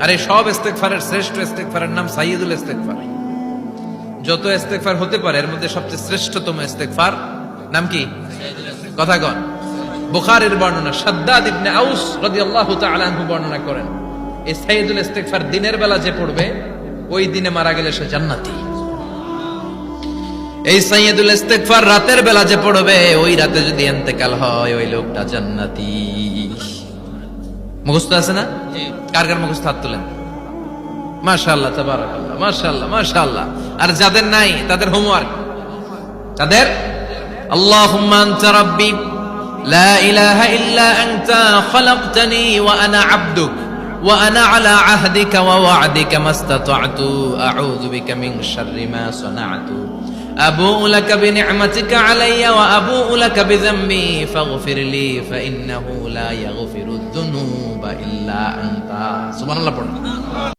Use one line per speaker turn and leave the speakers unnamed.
আর এই সব ইস্তেগফারের শ্রেষ্ঠ ইস্তেগফারের নাম সাইয়্যিদুল ইস্তেগফার। যত ইস্তেগফার হতে পারে এর মধ্যে সবচেয়ে শ্রেষ্ঠতম ইস্তেগফার নাম কি? কথা কন। বুখারীর বর্ণনা, শাদ্দাদ ইবনে আউস রাদিয়াল্লাহু তাআলা আনহু বর্ণনা করেন, এই সাইয়্যিদুল ইস্তেগফার দিনের বেলা যে পড়বে ওই দিনে মারা গেলে সে জান্নাতি। এই সাইয়্যিদুল ইস্তেগফার রাতের বেলা যে পড়বে ওই রাতে যদি ইন্তেকাল হয় ওই লোকটা জান্নাতি। মুখস্থ আছে না? কার কার মুখস্থ হাত তুলেন। মাশাআল্লাহ, তাবারাকাল্লাহ, মাশাআল্লাহ, মাশাআল্লাহ। আর যাদের নাই তাদের হোমওয়ার্ক, তাদের আল্লাহুম্মা আনতা রাব্বি লা ইলাহা ইল্লা আনতা খালাকতানি ওয়া আনা আবদুক ওয়া আনা আলা আহদিকা ওয়া ওয়া'দিকা মাস্তাতা'তু আউযু বিকা মিন শাররি মা সানা'তু আবুউ লাকা বিনি'মাতিকা আলাইয়া ওয়া আবুউ লাকা বিযামবি ফাগফির লি ফাইন্নাহু লা ইয়াগফিরুদ দুনুবা ইল্লা আনতা। সুবহানাল্লাহ পড়ুন।